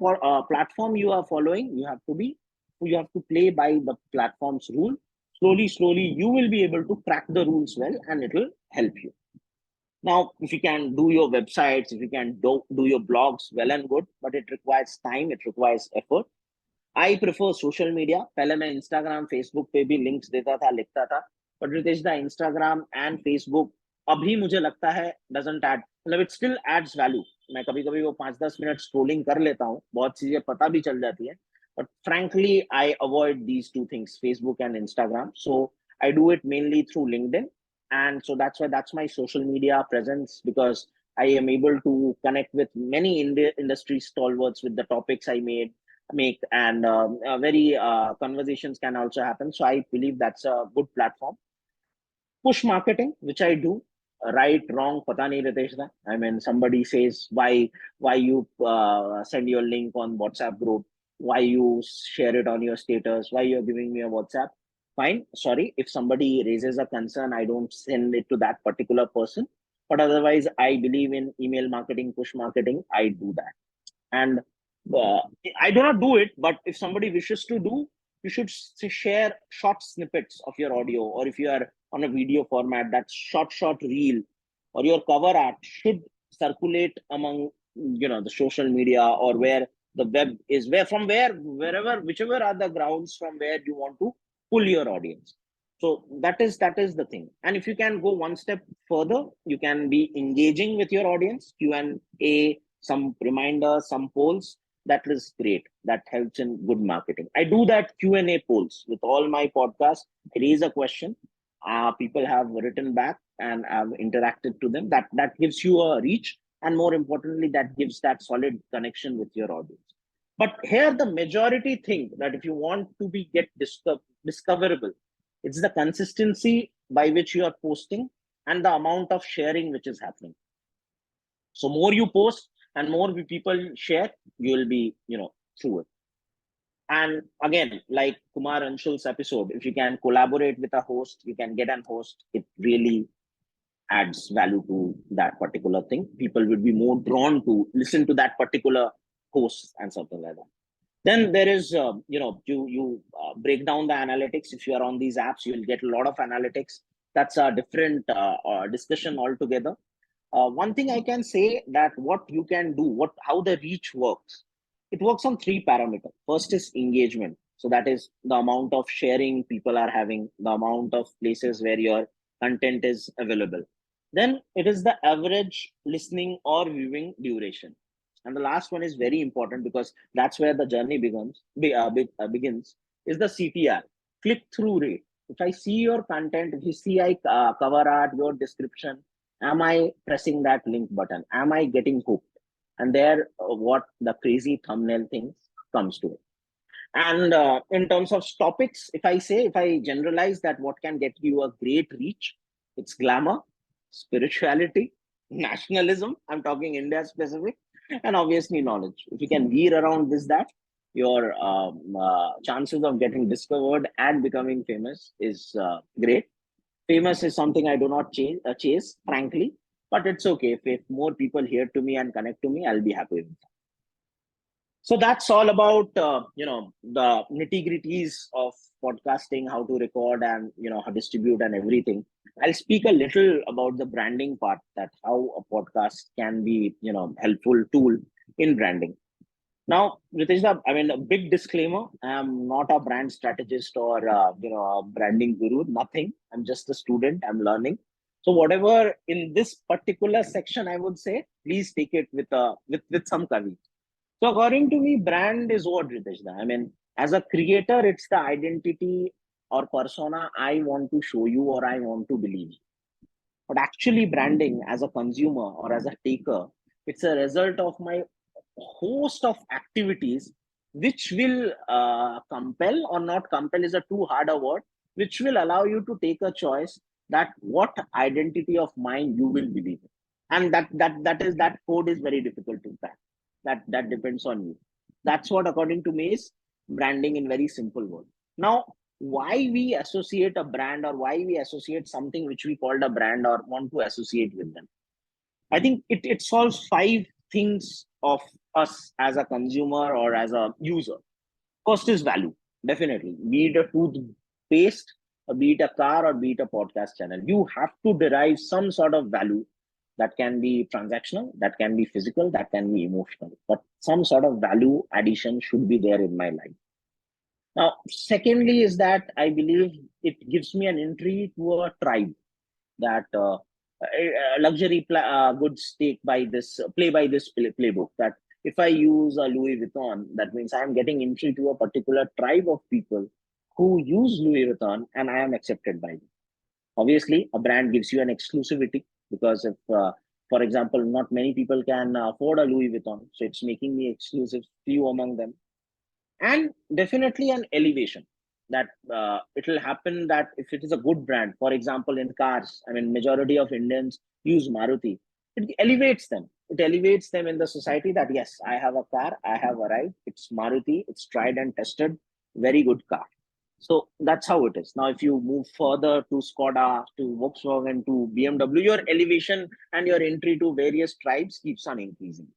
platform you are following, you have to play by the platform's rule. Slowly, you will be able to crack the rules well, and it will help you. Now, if you can do your websites, if you can do your blogs, well and good, but it requires time, it requires effort. I prefer social media. पहले मैं Instagram, Facebook पे भी links देता था, लिखता था. But Ritesh, the Instagram and Facebook अभी मुझे लगता है doesn't add, मतलब it still adds value. मैं कभी कभी वो 5-10 मिनट scrolling कर लेता हूँ, बहुत चीजें पता भी चल जाती है. But frankly, I avoid these two things, Facebook and Instagram. So I do it mainly through LinkedIn. And so that's my social media presence, because I am able to connect with many industry stalwarts with the topics I make, and very conversations can also happen. So I believe that's a good platform. Push marketing, which I do. Right, wrong, pata nahi Ritesh da. I mean, somebody says why you send your link on WhatsApp group, why you share it on your status, why you're giving me a WhatsApp. Fine, sorry, if somebody raises a concern, I don't send it to that particular person. But otherwise, I believe in email marketing, push marketing. I do that. And uh, I do not do it, but if somebody wishes to do, you should share short snippets of your audio, or if you are on a video format, that short reel or your cover art should circulate among the social media, or where the web is, wherever, whichever are the grounds from where you want to pull your audience. So that is the thing. And if you can go one step further, you can be engaging with your audience, Q&A, some reminders, some polls. That is great. That helps in good marketing. I do that Q&A polls with all my podcasts. I raise a question. People have written back and I've interacted to them. That gives you a reach, and more importantly, that gives that solid connection with your audience. But here, the majority think that if you want to be get discoverable, it's the consistency by which you are posting and the amount of sharing which is happening. So more you post and more people share, you will be, through it. And again, like Kumar Anshul's episode, if you can collaborate with a host, you can get an host, it really adds value to that particular thing. People will be more drawn to listen to that particular host and something like that. Then there is, you break down the analytics. If you are on these apps, you will get a lot of analytics. That's a different discussion altogether. One thing I can say, that what you can do, how the reach works. It works on 3 parameters. First is engagement. So that is the amount of sharing people are having, the amount of places where your content is available. Then it is the average listening or viewing duration. And the last one is very important, because that's where the journey begins, is the CTR, click through rate. If I see your content, if you see cover art, your description, am I pressing that link button? Am I getting hooked? And there, what the crazy thumbnail things comes to it. And in terms of topics, if I generalize that, what can get you a great reach, it's glamour, spirituality, nationalism, I'm talking India specific, and obviously knowledge. If you can veer around that, your chances of getting discovered and becoming famous is great. Famous is something I do not chase, frankly, but it's okay. If more people hear to me and connect to me, I'll be happy with that. So that's all about the nitty gritties of podcasting, how to record and how distribute and everything. I'll speak a little about the branding part, that how a podcast can be helpful tool in branding. Now, Ritejda, I mean, a big disclaimer: I'm not a brand strategist or a branding guru. Nothing. I'm just a student. I'm learning. So whatever in this particular section, I would say, please take it with some caveat. So according to me, brand is what, Ritejda? I mean, as a creator, it's the identity or persona I want to show you or I want to believe. But actually, branding as a consumer or as a taker, it's a result of my host of activities, which will compel, or not compel is a too hard a word, which will allow you to take a choice that what identity of mine you will believe in. And that code is very difficult to crack. That depends on you. That's what, according to me, is branding in very simple words. Now, why we associate a brand, or why we associate something which we called a brand or want to associate with them? I think it solves 5 things of us as a consumer or as a user. First is value, definitely. Be it a toothpaste, or be it a car, or be it a podcast channel, you have to derive some sort of value. That can be transactional, that can be physical, that can be emotional, but some sort of value addition should be there in my life. Now, secondly, is that I believe it gives me an entry to a tribe, that luxury goods play by this playbook. That if I use a Louis Vuitton, that means I am getting entry to a particular tribe of people who use Louis Vuitton, and I am accepted by them. Obviously, a brand gives you an exclusivity, because if, for example, not many people can afford a Louis Vuitton, so it's making me exclusive, few among them. And definitely an elevation, that it will happen that if it is a good brand, for example, in cars, I mean, majority of Indians use Maruti. It elevates them in the society, that yes, I have a car, I have arrived, it's Maruti, it's tried and tested, very good car. So that's how it is. Now, if you move further to Skoda, to Volkswagen, to BMW, your elevation and your entry to various tribes keeps on increasing.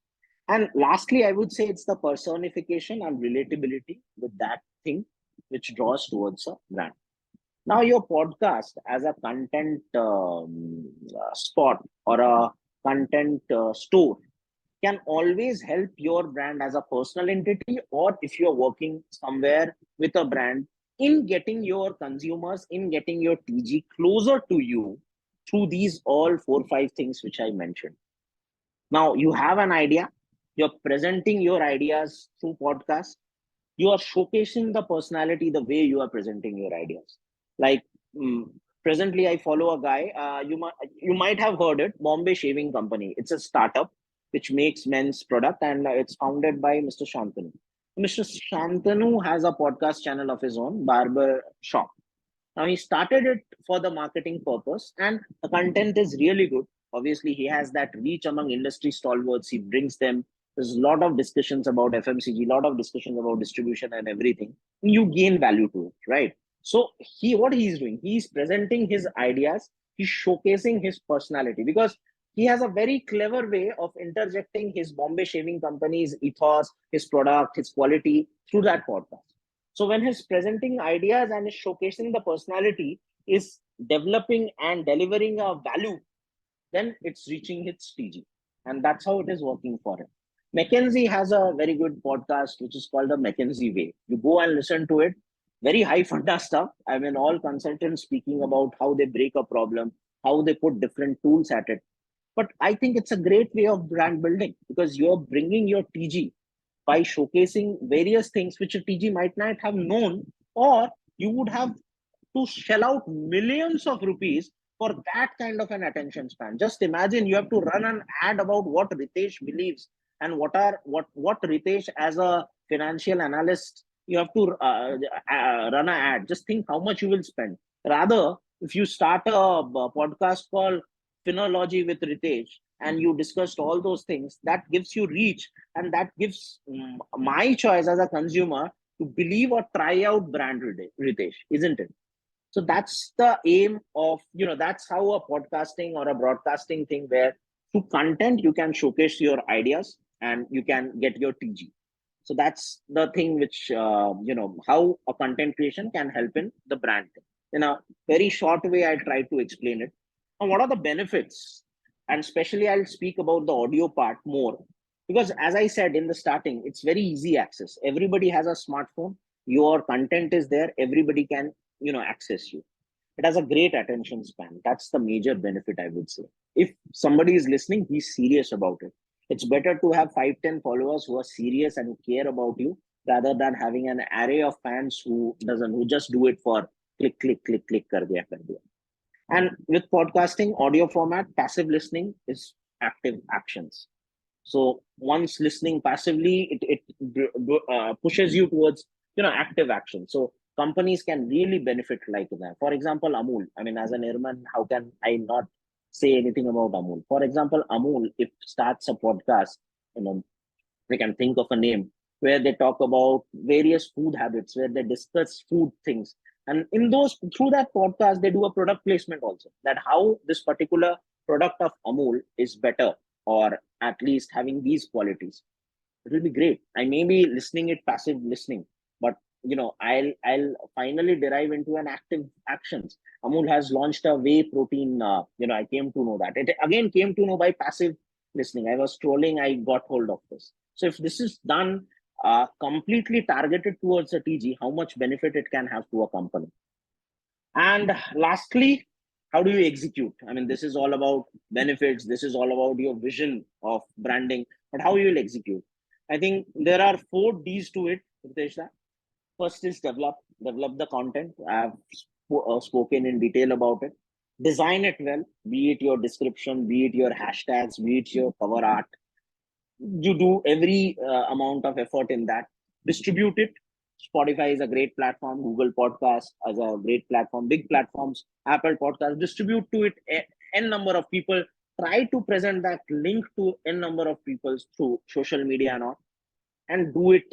And lastly, I would say it's the personification and relatability with that thing which draws towards a brand. Now, your podcast as a content spot or a content store can always help your brand as a personal entity, or if you're working somewhere with a brand, in getting your consumers, in getting your TG closer to you through these all 4 5 things which I mentioned. Now you have an idea, you're presenting your ideas through podcast, you are showcasing the personality the way you are presenting your ideas. Like, mm, presently I follow a guy, you might have heard it, Bombay Shaving Company. It's a startup which makes men's product, and it's founded by Mr. Shantanu. Mr. Shantanu has a podcast channel of his own, Barber Shop. Now he started it for the marketing purpose, and the content is really good. Obviously, he has that reach among industry stalwarts. He brings them. There's a lot of discussions about FMCG, a lot of discussions about distribution and everything. You gain value to it, right? So what he's doing, he's presenting his ideas. He's showcasing his personality, because he has a very clever way of interjecting his Bombay Shaving Company's ethos, his product, his quality through that podcast. So when he's presenting ideas and is showcasing the personality, is developing and delivering a value, then it's reaching its TG. And that's how it is working for him. McKinsey has a very good podcast which is called the McKinsey Way. You go and listen to it. Very high funda stuff. I mean, all consultants speaking about how they break a problem, how they put different tools at it. But I think it's a great way of brand building, because you're bringing your TG by showcasing various things which a TG might not have known, or you would have to shell out millions of rupees for that kind of an attention span. Just imagine you have to run an ad about what Ritesh believes, and what Ritesh as a financial analyst, you have to run an ad. Just think how much you will spend. Rather, if you start a podcast called Phenology with Ritesh, and you discussed all those things, that gives you reach, and that gives my choice as a consumer to believe or try out brand Ritesh, isn't it? So that's the aim of, that's how a podcasting or a broadcasting thing, where through content you can showcase your ideas and you can get your TG. So that's the thing which, how a content creation can help in the brand thing. In a very short way, I try to explain it. And what are the benefits? And especially I'll speak about the audio part more, because as I said in the starting, it's very easy access. Everybody has a smartphone. Your content is there. Everybody can, access you. It has a great attention span. That's the major benefit, I would say. If somebody is listening, he's serious about it. It's better to have 5 10 followers who are serious and who care about you, rather than having an array of fans who just do it for click click click click kar diya. And with podcasting audio format, passive listening is active actions. So once listening passively, it pushes you towards, active action. So companies can really benefit like that. For example, Amul. I mean, as an IRMAn, how can I not say anything about Amul? For example, Amul, if starts a podcast, we can think of a name where they talk about various food habits, where they discuss food things. And through that podcast, they do a product placement also, that how this particular product of Amul is better, or at least having these qualities. It will be great. I may be listening it passive listening, but I'll finally derive into an active actions. Amul has launched a whey protein. I came to know that. It again came to know by passive listening. I was scrolling, I got hold of this. So if this is done completely targeted towards a TG, how much benefit it can have to a company. And lastly, how do you execute? I mean, this is all about benefits. This is all about your vision of branding, but how you will execute. I think there are 4 Ds to it, Ritesh. First is develop the content. I've spoken in detail about it. Design it well, be it your description, be it your hashtags, be it your cover art. You do every amount of effort in that. Distribute it. Spotify is a great platform. Google Podcast is a great platform. Big platforms, Apple Podcast. Distribute to it n number of people. Try to present that link to n number of people through social media and all, and do it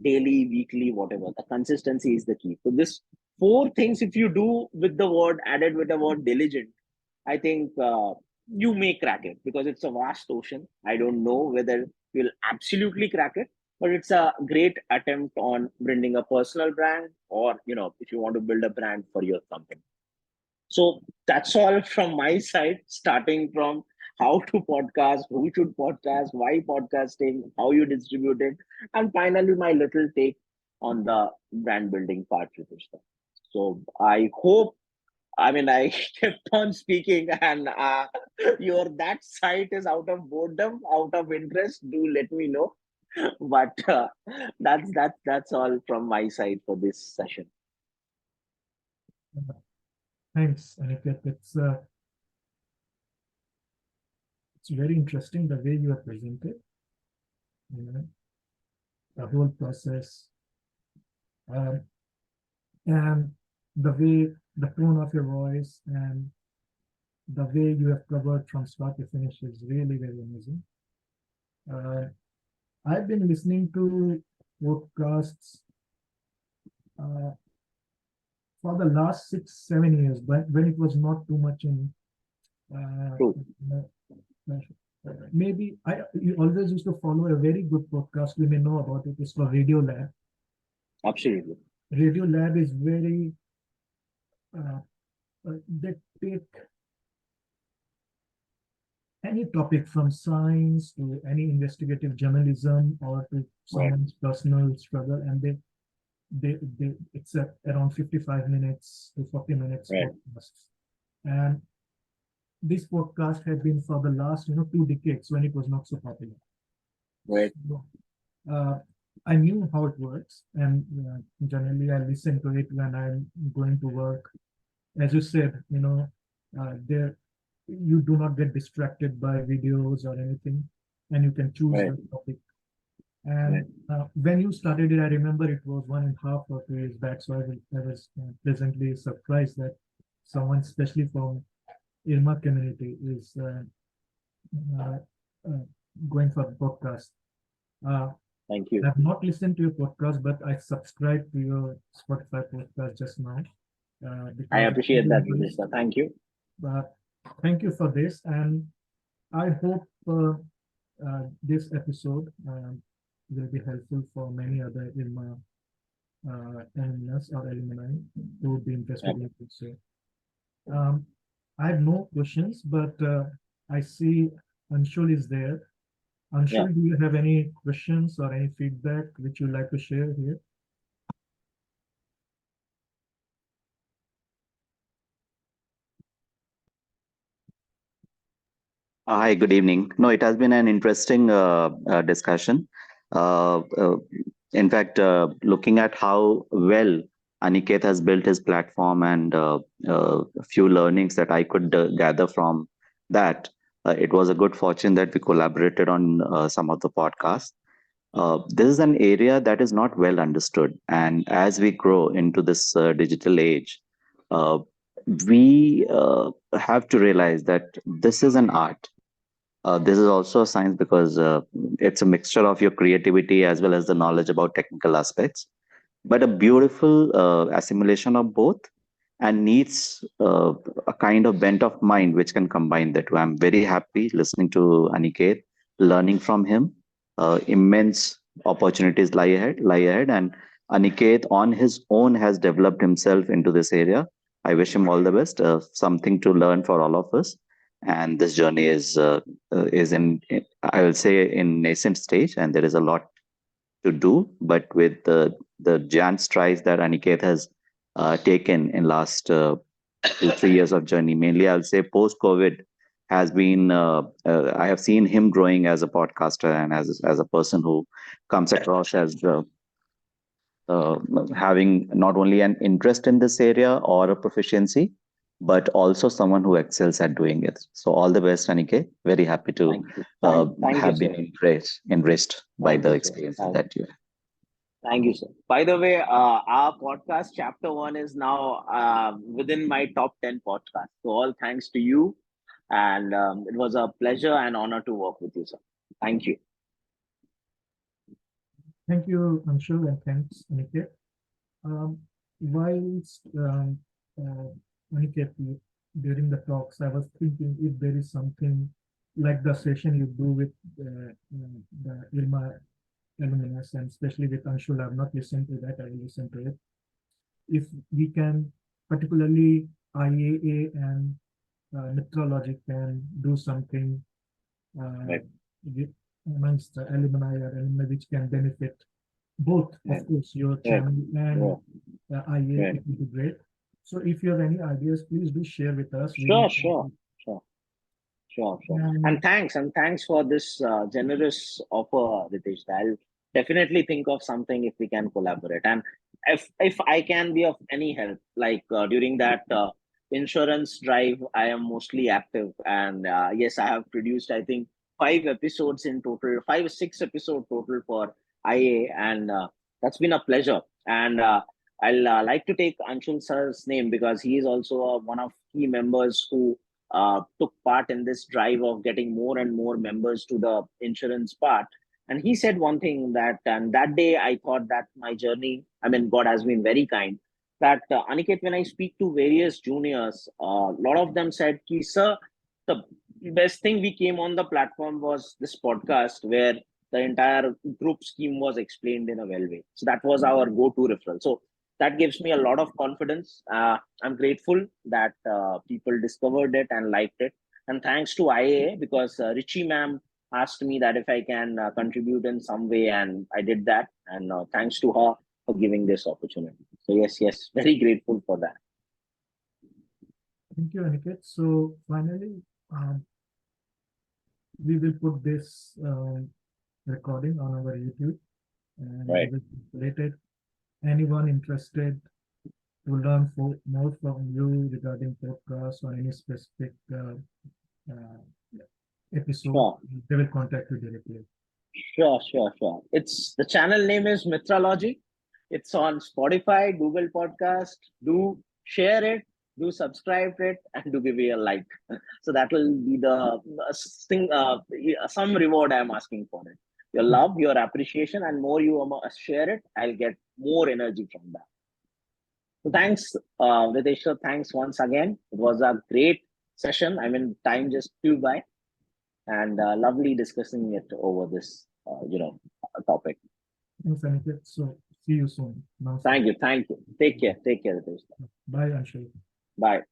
daily, weekly, whatever. The consistency is the key. So this four things if you do with the word added with the word diligent, I think you may crack it, because it's a vast ocean. I don't know whether you'll absolutely crack it, but it's a great attempt on building a personal brand, or if you want to build a brand for your company. So that's all from my side, starting from how to podcast, who should podcast, why podcasting, how you distribute it, and finally my little take on the brand building part with this stuff. So I hope, I mean, I kept on speaking, and your that site is out of boredom, out of interest. Do let me know. But that's all from my side for this session. Thanks, Aniket. It's very interesting the way you have presented, you know, the whole process, um, and the tone of your voice, and the way you have covered from start to finish is really very amazing. Uh, I've been listening to podcasts uh, for the last 6, 7 years, but when it was not too much in uh, True. maybe I you always used to follow a very good podcast. You may know about it. It's for Radio Lab. Absolutely. Radio Lab is very uh, they take any topic from science to any investigative journalism or to Right. someone's personal struggle, and they it's around 55 minutes to 40 minutes Right. podcasts. And this podcast had been for the last 2 decades when it was not so popular. Right. So, I knew how it works, and generally I listen to it when I'm going to work. As you said, there you do not get distracted by videos or anything, and you can choose Right. the topic. And Right. when you started it, I remember it was 1.5 or 2 years back. So I was pleasantly surprised that someone, especially from IRMA community, is uh, uh, going for a podcast. Uh, Thank you. I've not listened to your podcast, but I subscribed to your Spotify podcast just now I because appreciate that, Mr. Thank you. thank you for this, and I hope this episode will be helpful for many other IRMA alumnus or alumni who would be interested Yep. in it. So, I have no questions, but I see Anshul is there. Yeah. Anshul, do you have any questions or any feedback which you'd like to share here? Hi, good evening. No, it has been an interesting discussion. Uh, uh, in fact, looking at how well Aniket has built his platform and a few learnings that I could gather from that, it was a good fortune that we collaborated on some of the podcasts. This is an area that is not well understood. And as we grow into this digital age, uh, we have to realize that this is an art. This is also a science because it's a mixture of your creativity as well as the knowledge about technical aspects, but a beautiful assimilation of both, and needs a kind of bent of mind which can combine the two. I'm very happy listening to Aniket, learning from him. Immense opportunities lie ahead, and Aniket on his own has developed himself into this area. I wish him all the best. Something to learn for all of us, and this journey is in, I will say, in nascent stage, and there is a lot to do. But with the giant strides that Aniket has taken in last 2 3 years of journey, mainly I'll say post COVID, has been I have seen him growing as a podcaster and as a person who comes across as uh, having not only an interest in this area or a proficiency, but also someone who excels at doing it. So all the best, Aniket. Very happy to Thank you. Thank you, have sir. been enriched by Thank the you, sir. experiences that you have. Thank you, sir. By the way, our podcast chapter one is now within my top 10 podcasts. So all thanks to you, and it was a pleasure and honor to work with you, sir. Thank you. Thank you, Anshul, and thanks, Aniket. Um, whilst Aniket, during the talks, I was thinking if there is something like the session you do with the IRMA alumnus, and especially with Anshul, I've not listened to that. I will listen to it. If we can, particularly IAA and Mitra Logic can do something Right. with, amongst the alumni or alumni which can benefit both, Right. of course, your Right. channel and Yeah. IA, Right. it would be great. So if you have any ideas, please do share with us. We Sure, will sure, sure. Sure, sure. and And thanks for this generous offer, Ritesh. I'll definitely think of something if we can collaborate. And if I can be of any help, like during that insurance drive, I am mostly active. And yes, I have produced, I think, 5 episodes in total, 5 or 6 episodes total for IA, and that's been a pleasure. And I'll like to take Anshul sir's name because he is also one of key members who took part in this drive of getting more and more members to the insurance part. And he said one thing that, and that day I thought that my journey, I mean, God has been very kind. That Aniket, when I speak to various juniors, a lot of them said, Ki, sir, the best thing we came on the platform was this podcast where the entire group scheme was explained in a well way. So that was our go to referral. So that gives me a lot of confidence. I'm grateful that people discovered it and liked it. And thanks to IAA because Richie ma'am asked me that if I can contribute in some way, and I did that. And thanks to her for giving this opportunity. So yes, yes, very grateful for that. thank you, Aniket. So finally, we will put this recording on our YouTube, and Right. we will circulate it. Anyone interested to learn more from you regarding podcast or any specific episode, Sure. they will contact you directly. Sure, sure, sure. It's the channel name is Mitra Logic. It's on Spotify, Google Podcast. Do share it, do subscribe it, and do give me a like. So that will be the thing. Some reward I'm asking for it. Your love, your appreciation, and more you share it, I'll get more energy from that. So thanks, Ritesh. Thanks once again. It was a great session. I mean, time just flew by, and lovely discussing it over this, topic. Thanks, Aniket. So see you soon. Namaste. Thank you. Thank you. Take care. Take care, Ritesh. Bye, Anshul. Bye.